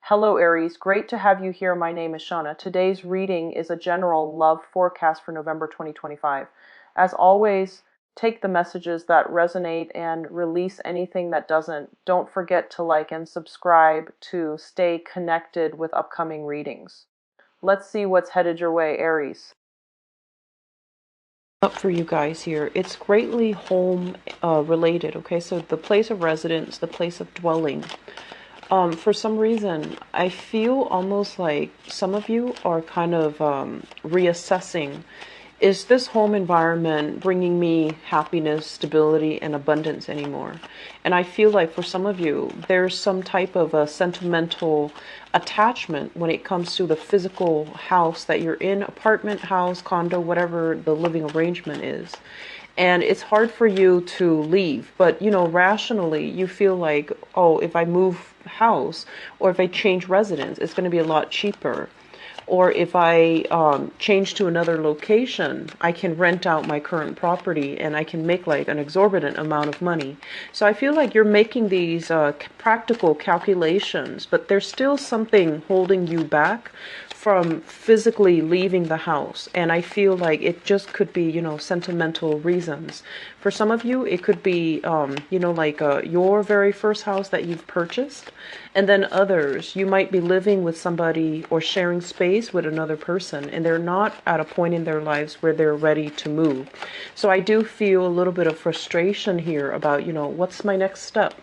Hello, Aries. Great to have you here. My name is Shauna. Today's reading is a general love forecast for November 2025. As always, take the messages that resonate and release anything that doesn't. Don't forget to like and subscribe to stay connected with upcoming readings. Let's see what's headed your way, Aries. Up for you guys here. It's greatly home related, okay? So the place of residence, the place of dwelling. For some reason, I feel almost like some of you are kind of reassessing. Is this home environment bringing me happiness, stability, and abundance anymore? And I feel like for some of you, there's some type of a sentimental attachment when it comes to the physical house that you're in, apartment, house, condo, whatever the living arrangement is. And it's hard for you to leave, but rationally you feel like, oh, if I move house or if I change residence, it's going to be a lot cheaper. Or if I change to another location, I can rent out my current property and I can make like an exorbitant amount of money. So I feel like you're making these practical calculations, but there's still something holding you back from physically leaving the house. And I feel like it just could be, sentimental reasons. For some of you, it could be, your very first house that you've purchased. And then others, you might be living with somebody or sharing space with another person, and they're not at a point in their lives where they're ready to move. So I do feel a little bit of frustration here about, what's my next step?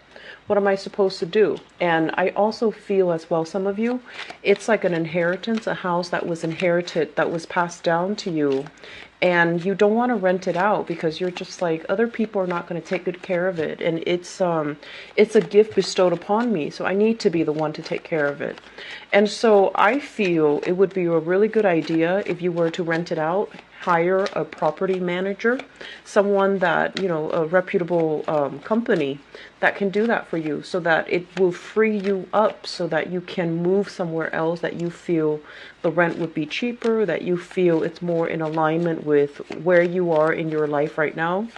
What am I supposed to do? And I also feel as well, some of you, it's like an inheritance, a house that was inherited, that was passed down to you. And you don't want to rent it out because you're just like, other people are not going to take good care of it. And it's a gift bestowed upon me. So I need to be the one to take care of it. And so I feel it would be a really good idea if you were to rent it out. Hire a property manager, someone that, a reputable company that can do that for you, so that it will free you up so that you can move somewhere else that you feel the rent would be cheaper, that you feel it's more in alignment with where you are in your life right now.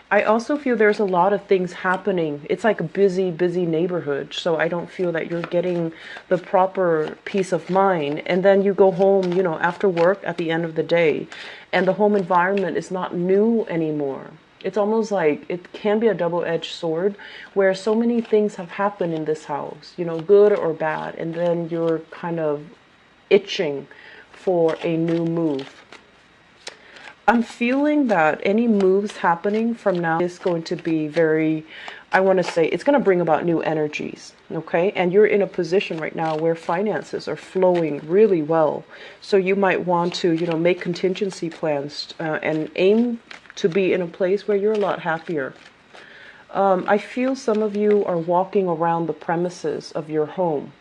I also feel there's a lot of things happening. It's like a busy, busy neighborhood. So I don't feel that you're getting the proper peace of mind. And then you go home, after work at the end of the day, and the home environment is not new anymore. It's almost like it can be a double-edged sword where so many things have happened in this house, good or bad. And then you're kind of itching for a new move. I'm feeling that any moves happening from now is going to be very, I want to say, it's going to bring about new energies, okay? And you're in a position right now where finances are flowing really well. So you might want to, make contingency plans and aim to be in a place where you're a lot happier. I feel some of you are walking around the premises of your home.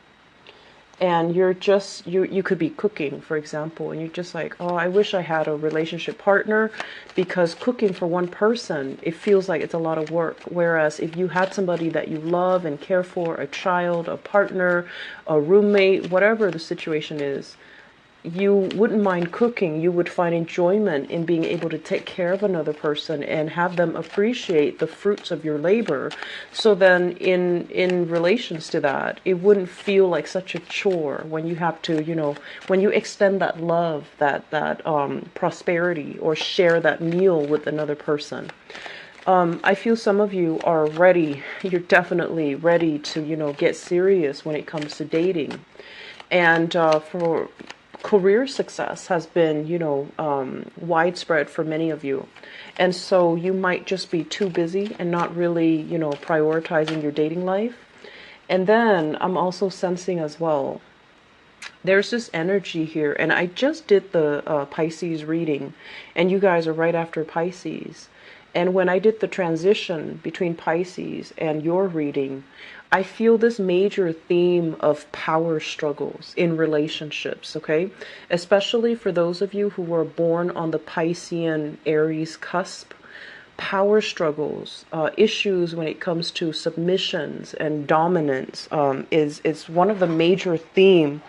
And you're just, you could be cooking, for example, and you're just like, oh, I wish I had a relationship partner, because cooking for one person, it feels like it's a lot of work. Whereas if you had somebody that you love and care for, a child, a partner, a roommate, whatever the situation is, you wouldn't mind cooking. You would find enjoyment in being able to take care of another person and have them appreciate the fruits of your labor. So then in relations to that, it wouldn't feel like such a chore when you have to, when you extend that love, that prosperity, or share that meal with another person. I feel some of you are ready. You're definitely ready to, get serious when it comes to dating. And for career success has been, widespread for many of you. And so you might just be too busy and not really, prioritizing your dating life. And then I'm also sensing as well, there's this energy here. And I just did the Pisces reading, and you guys are right after Pisces. And when I did the transition between Pisces and your reading, I feel this major theme of power struggles in relationships, okay? Especially for those of you who were born on the Piscean Aries cusp. Power struggles, issues when it comes to submissions and dominance is one of the major theme,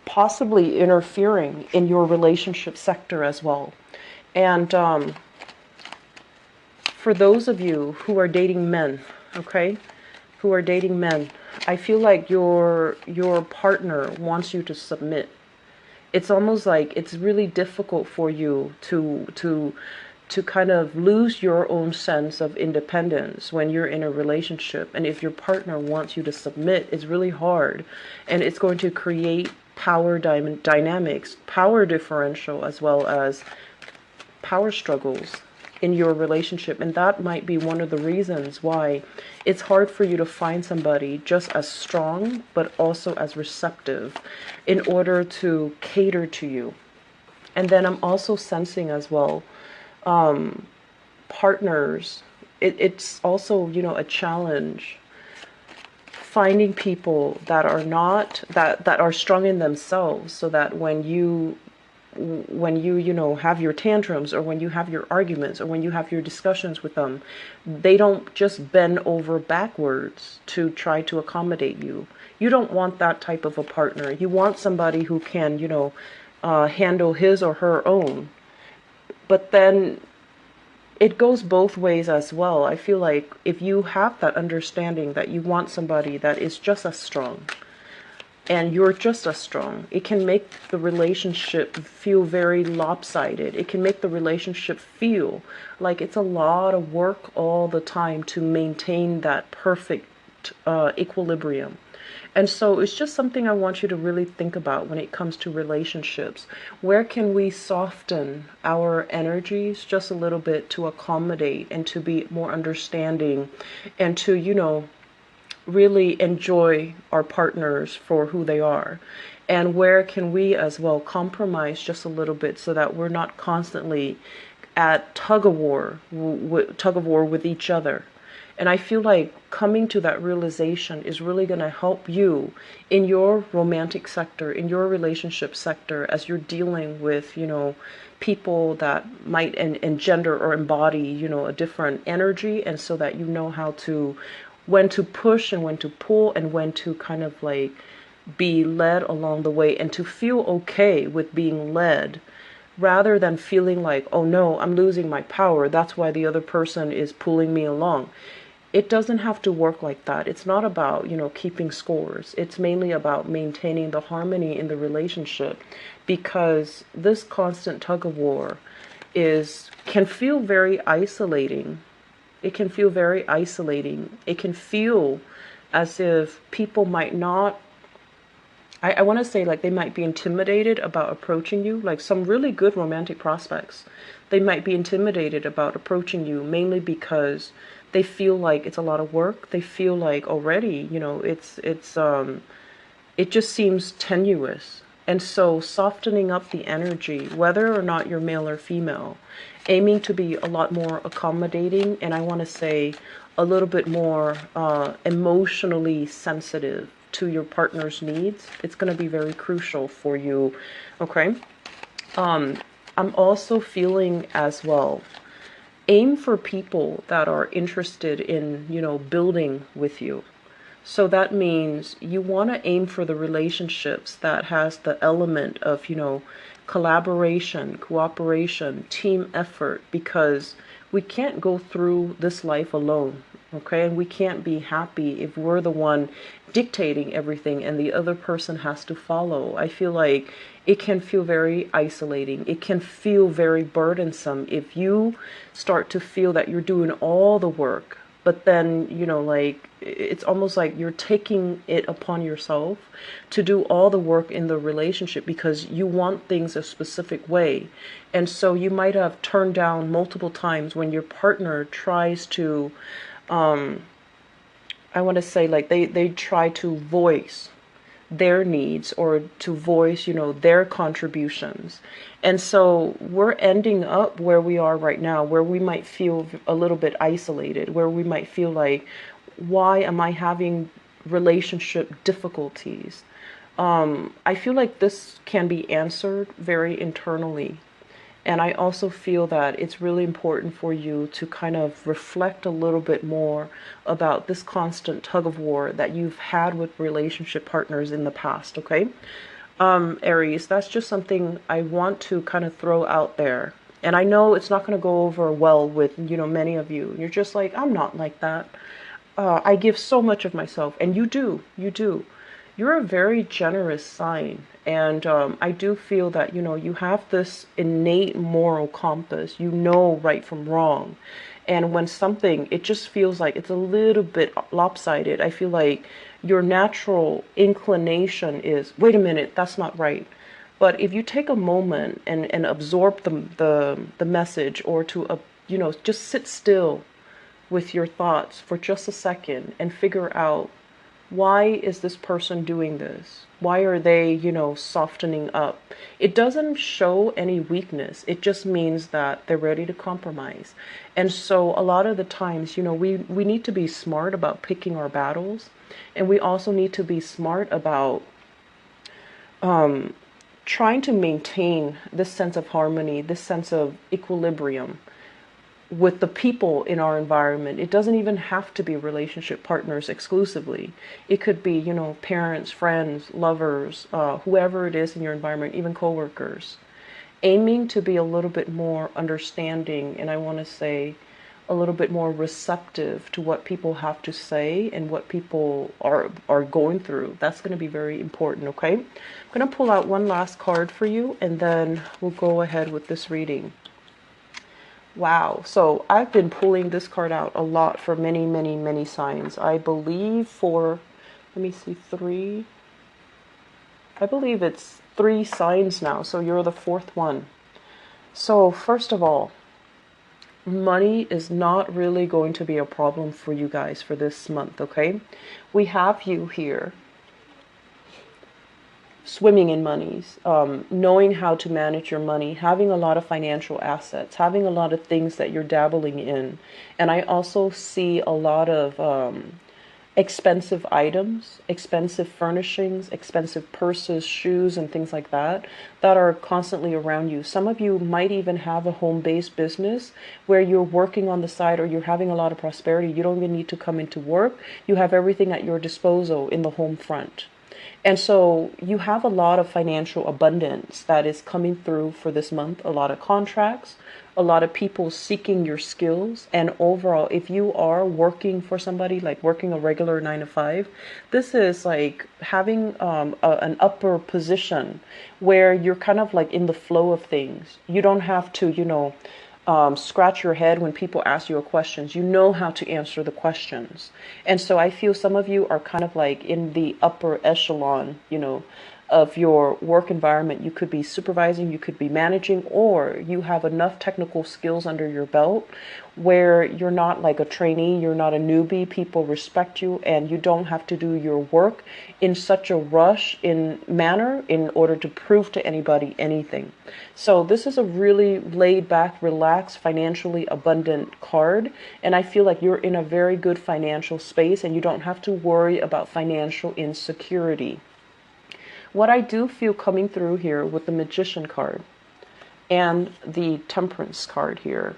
possibly interfering in your relationship sector as well. And for those of you who are dating men, okay, who are dating men, I feel like your partner wants you to submit. It's almost like it's really difficult for you to kind of lose your own sense of independence when you're in a relationship. And if your partner wants you to submit, it's really hard. And it's going to create power dynamics, power differential, as well as power struggles in your relationship. And that might be one of the reasons why it's hard for you to find somebody just as strong, but also as receptive in order to cater to you. And then I'm also sensing as well, partners, it's also, a challenge finding people that are not that are strong in themselves, so that when you have your tantrums, or when you have your arguments, or when you have your discussions with them, they don't just bend over backwards to try to accommodate you. You don't want that type of a partner. You want somebody who can, handle his or her own. But then it goes both ways as well. I feel like if you have that understanding that you want somebody that is just as strong, and you're just as strong, it can make the relationship feel very lopsided. It can make the relationship feel like it's a lot of work all the time to maintain that perfect equilibrium. And so it's just something I want you to really think about when it comes to relationships. Where can we soften our energies just a little bit to accommodate and to be more understanding, and to, really enjoy our partners for who they are? And where can we as well compromise just a little bit, so that we're not constantly at tug of war with each other? And I feel like coming to that realization is really going to help you in your romantic sector, in your relationship sector, as you're dealing with, people that might engender or embody, a different energy. And so that you know how to, when to push and when to pull, and when to kind of like be led along the way, and to feel okay with being led, rather than feeling like, oh no, I'm losing my power, that's why the other person is pulling me along. It doesn't have to work like that. It's not about, keeping scores. It's mainly about maintaining the harmony in the relationship, because this constant tug of war can feel very isolating. It can feel very isolating. It can feel as if people might not, I want to say, like, they might be intimidated about approaching you. Like some really good romantic prospects, they might be intimidated about approaching you, mainly because they feel like it's a lot of work. They feel like already, it just seems tenuous. And so softening up the energy, whether or not you're male or female, aiming to be a lot more accommodating, and I want to say a little bit more emotionally sensitive to your partner's needs, it's going to be very crucial for you. Okay. I'm also feeling as well, aim for people that are interested in, building with you. So that means you want to aim for the relationships that has the element of, collaboration, cooperation, team effort, because we can't go through this life alone. Okay, and we can't be happy if we're the one dictating everything and the other person has to follow. I feel like it can feel very isolating. It can feel very burdensome if you start to feel that you're doing all the work, but then, like, it's almost like you're taking it upon yourself to do all the work in the relationship because you want things a specific way. And so you might have turned down multiple times when your partner tries to, I want to say, like, they try to voice their needs, or to voice, their contributions. And so we're ending up where we are right now, where we might feel a little bit isolated, where we might feel like, why am I having relationship difficulties? I feel like this can be answered very internally. And I also feel that it's really important for you to kind of reflect a little bit more about this constant tug of war that you've had with relationship partners in the past, okay? Aries, that's just something I want to kind of throw out there. And I know it's not going to go over well with, many of you. You're just like, I'm not like that. I give so much of myself, and you do, you do. You're a very generous sign, and I do feel that, you have this innate moral compass. You know right from wrong. And when something, it just feels like it's a little bit lopsided, I feel like your natural inclination is, wait a minute, that's not right. But if you take a moment and absorb the message, or to, just sit still with your thoughts for just a second and figure out, why is this person doing this? Why are they, softening up? It doesn't show any weakness. It just means that they're ready to compromise. And so a lot of the times, we need to be smart about picking our battles. And we also need to be smart about trying to maintain this sense of harmony, this sense of equilibrium with the people in our environment. It doesn't even have to be relationship partners exclusively. It could be, parents, friends, lovers, whoever it is in your environment, even coworkers. Aiming to be a little bit more understanding, and I want to say a little bit more receptive to what people have to say and what people are going through. That's going to be very important, okay? I'm going to pull out one last card for you, and then we'll go ahead with this reading. Wow. So I've been pulling this card out a lot for many, many, many signs. I believe for, let me see, I believe it's 3 signs now. So you're the 4th one. So first of all, money is not really going to be a problem for you guys for this month, okay? We have you here swimming in monies, knowing how to manage your money, having a lot of financial assets, having a lot of things that you're dabbling in. And I also see a lot of expensive items, expensive furnishings, expensive purses, shoes, and things like that are constantly around you. Some of you might even have a home-based business where you're working on the side, or you're having a lot of prosperity. You don't even need to come into work. You have everything at your disposal in the home front. And so you have a lot of financial abundance that is coming through for this month, a lot of contracts, a lot of people seeking your skills. And overall, if you are working for somebody, like working a regular 9 to 5, this is like having an upper position where you're kind of like in the flow of things. You don't have to, scratch your head when people ask you questions. You know how to answer the questions. And so I feel some of you are kind of like in the upper echelon, of your work environment. You could be supervising, you could be managing, or you have enough technical skills under your belt where you're not like a trainee, you're not a newbie. People respect you, and you don't have to do your work in such a rush in manner in order to prove to anybody anything. So this is a really laid back, relaxed, financially abundant card. And I feel like you're in a very good financial space, and you don't have to worry about financial insecurity. What I do feel coming through here with the Magician card and the Temperance card here,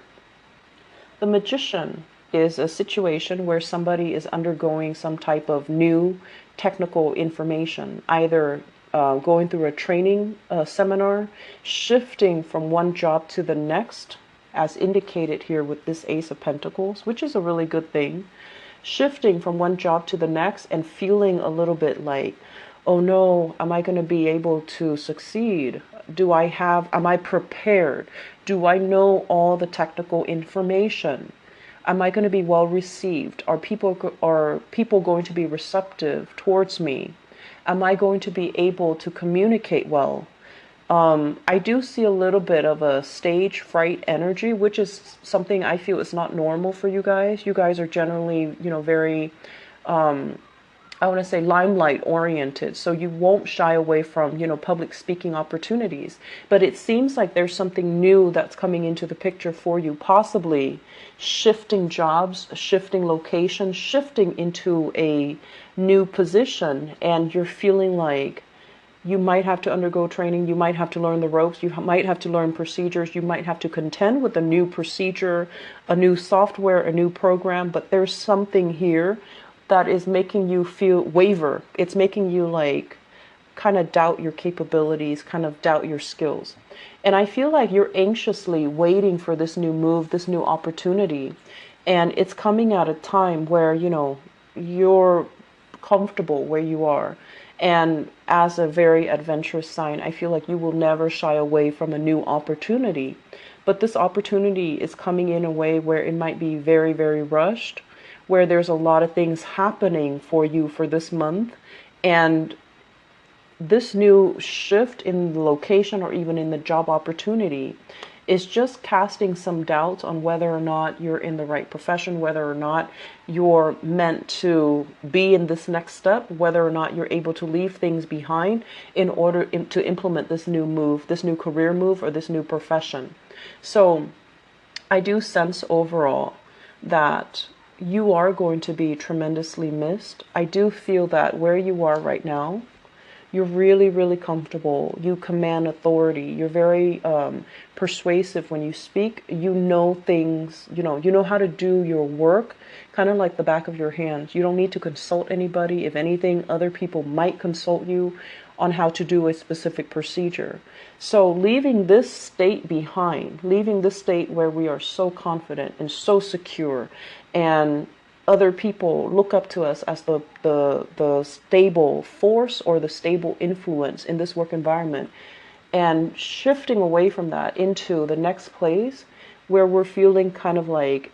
the Magician is a situation where somebody is undergoing some type of new technical information, either going through a training seminar, shifting from one job to the next, as indicated here with this Ace of Pentacles, which is a really good thing. Shifting from one job to the next and feeling a little bit like, oh no, am I going to be able to succeed? Am I prepared? Do I know all the technical information? Am I going to be well received? Are people going to be receptive towards me? Am I going to be able to communicate well? I do see a little bit of a stage fright energy, which is something I feel is not normal for you guys. You guys are generally, very I want to say limelight oriented, so you won't shy away from, public speaking opportunities. But it seems like there's something new that's coming into the picture for you, possibly shifting jobs, shifting locations, shifting into a new position, and you're feeling like you might have to undergo training, you might have to learn the ropes, you might have to learn procedures, you might have to contend with a new procedure, a new software, a new program, but there's something here that is making you feel waver. It's making you like kind of doubt your capabilities, kind of doubt your skills. And I feel like you're anxiously waiting for this new move, this new opportunity. And it's coming at a time where, you're comfortable where you are. And as a very adventurous sign, I feel like you will never shy away from a new opportunity. But this opportunity is coming in a way where it might be very, very rushed, where there's a lot of things happening for you for this month. And this new shift in the location or even in the job opportunity is just casting some doubts on whether or not you're in the right profession, whether or not you're meant to be in this next step, whether or not you're able to leave things behind in order to implement this new move, this new career move, or this new profession. So I do sense overall that you are going to be tremendously missed. I do feel that where you are right now, you're really, really comfortable. You command authority. You're very persuasive when you speak. You know things, you know how to do your work, kind of like the back of your hand. You don't need to consult anybody. If anything, other people might consult you on how to do a specific procedure. So leaving this state behind, leaving this state where we are so confident and so secure, and other people look up to us as the stable force or the stable influence in this work environment, and shifting away from that into the next place where we're feeling kind of like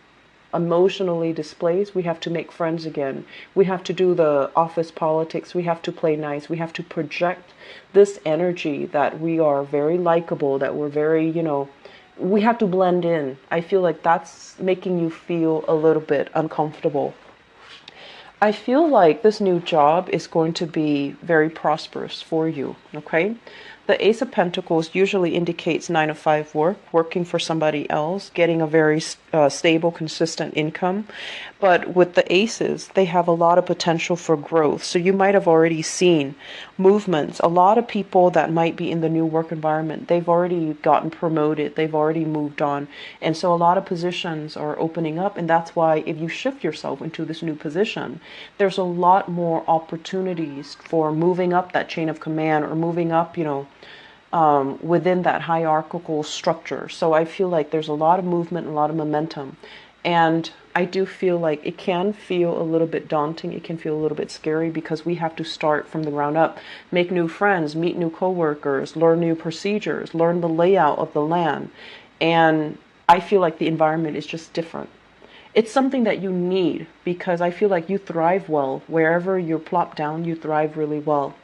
emotionally displaced. We have to make friends again. We have to do the office politics. We have to play nice. We have to project this energy that we are very likable, that we're very, we have to blend in. I feel like that's making you feel a little bit uncomfortable. I feel like this new job is going to be very prosperous for you, okay? The Ace of Pentacles usually indicates 9 to 5 work, working for somebody else, getting a very stable, consistent income. But with the aces, they have a lot of potential for growth. So you might have already seen movements. A lot of people that might be in the new work environment, they've already gotten promoted. They've already moved on. And so a lot of positions are opening up. And that's why if you shift yourself into this new position, there's a lot more opportunities for moving up that chain of command or moving up, within that hierarchical structure. So I feel like there's a lot of movement, a lot of momentum. And I do feel like it can feel a little bit daunting. It can feel a little bit scary because we have to start from the ground up, make new friends, meet new coworkers, learn new procedures, learn the layout of the land. And I feel like the environment is just different. It's something that you need because I feel like you thrive well. Wherever you're plopped down, you thrive really well.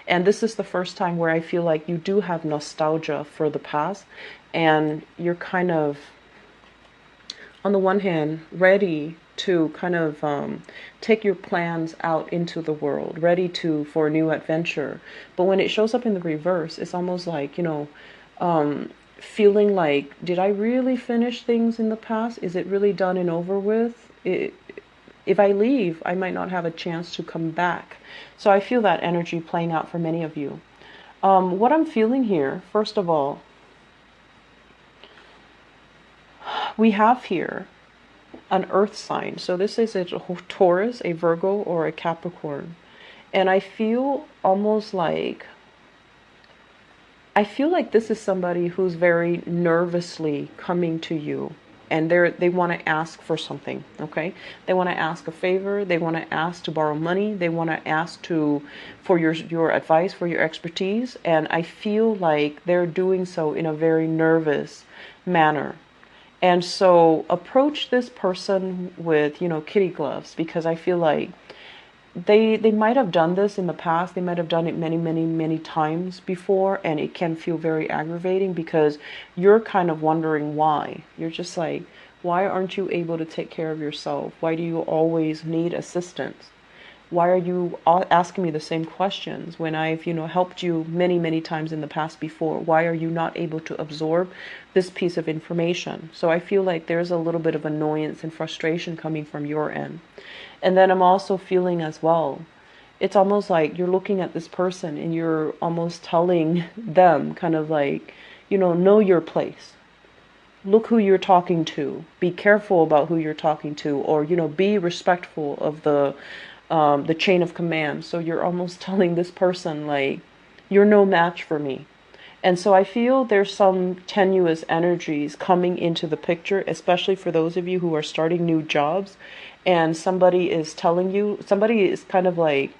And this is the first time where I feel like you do have nostalgia for the past, and you're kind of, on the one hand, ready to kind of take your plans out into the world, ready for a new adventure. But when it shows up in the reverse, it's almost like, feeling like, did I really finish things in the past? Is it really done and over with? If I leave, I might not have a chance to come back. So I feel that energy playing out for many of you. What I'm feeling here, first of all, we have here an earth sign. So this is a Taurus, a Virgo, or a Capricorn. And I feel almost like, this is somebody who's very nervously coming to you. And they want to ask for something, okay? They want to ask a favor. They want to ask to borrow money. They want to ask for your advice, for your expertise. And I feel like they're doing so in a very nervous manner. And so approach this person with, kitty gloves, because I feel like they might have done this in the past. They might have done it many, many, many times before, and it can feel very aggravating because you're kind of wondering why. You're just like, why aren't you able to take care of yourself? Why do you always need assistance? Why are you asking me the same questions when I've, helped you many, many times in the past before? Why are you not able to absorb this piece of information? So I feel like there's a little bit of annoyance and frustration coming from your end. And then I'm also feeling as well, it's almost like you're looking at this person and you're almost telling them kind of like, know your place. Look who you're talking to. Be careful about who you're talking to, or, be respectful of the chain of command. So you're almost telling this person like, you're no match for me. And so I feel there's some tenuous energies coming into the picture, especially for those of you who are starting new jobs, and somebody is telling you, somebody is kind of like,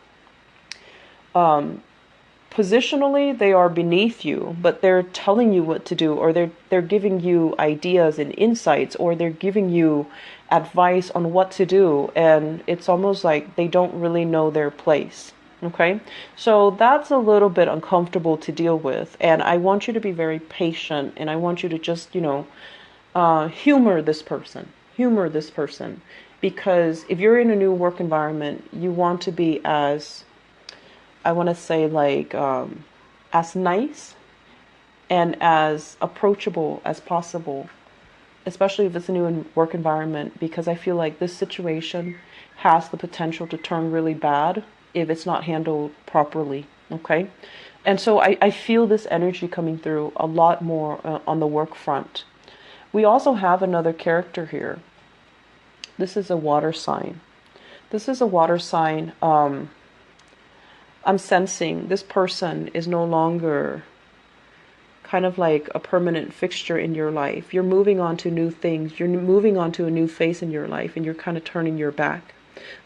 positionally they are beneath you, but they're telling you what to do, or they're giving you ideas and insights, or they're giving you advice on what to do, and it's almost like they don't really know their place. Okay, so that's a little bit uncomfortable to deal with, and I want you to be very patient, and I want you to just, humor this person. Humor this person, because if you're in a new work environment, you want to be as, I want to say, like, as nice and as approachable as possible, especially if it's a new work environment, because I feel like this situation has the potential to turn really bad if it's not handled properly. Okay. And so I feel this energy coming through a lot more on the work front. We also have another character here. This is a water sign. This is a water sign. I'm sensing this person is no longer kind of like a permanent fixture in your life. You're moving on to new things. You're moving on to a new phase in your life, and you're kind of turning your back.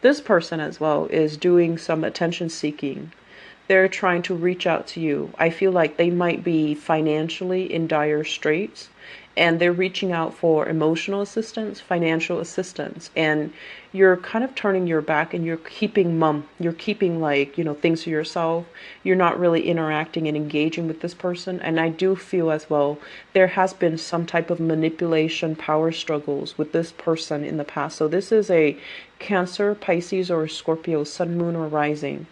This person as well is doing some attention seeking. They're trying to reach out to you. I feel like they might be financially in dire straits, and they're reaching out for emotional assistance, financial assistance, and you're kind of turning your back, and you're keeping mum. You're keeping, like, things to yourself. You're not really interacting and engaging with this person. And I do feel as well there has been some type of manipulation, power struggles with this person in the past. So this is a Cancer, Pisces, or Scorpio, Sun, Moon, or Rising.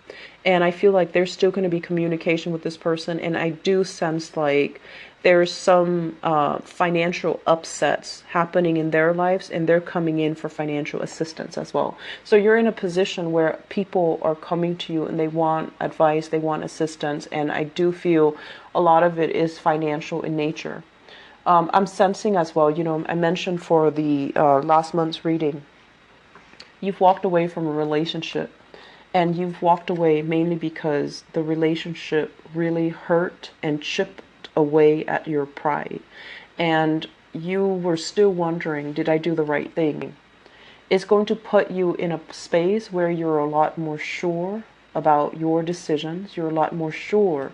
And I feel like there's still going to be communication with this person. And I do sense like there's some financial upsets happening in their lives, and they're coming in for financial assistance as well. So you're in a position where people are coming to you and they want advice, they want assistance. And I do feel a lot of it is financial in nature. I'm sensing as well, I mentioned for the last month's reading, you've walked away from a relationship, and you've walked away mainly because the relationship really hurt and chipped away at your pride, and you were still wondering, did I do the right thing? It's going to put you in a space where you're a lot more sure about your decisions. You're a lot more sure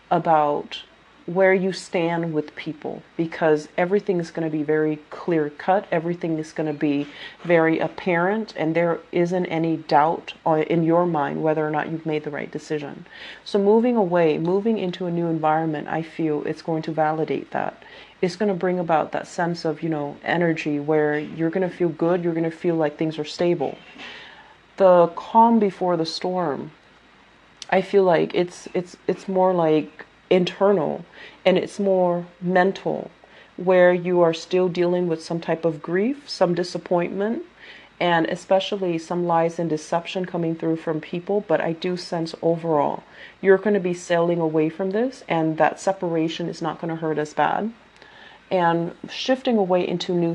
about where you stand with people, because everything is going to be very clear cut. Everything is going to be very apparent, and there isn't any doubt in your mind whether or not you've made the right decision. So moving away, moving into a new environment, I feel it's going to validate that. It's going to bring about that sense of, energy where you're going to feel good. You're going to feel like things are stable. The calm before the storm, I feel like it's more like internal, and it's more mental, where you are still dealing with some type of grief, some disappointment, and especially some lies and deception coming through from people. But I do sense overall you're going to be sailing away from this, and that separation is not going to hurt as bad, and shifting away into new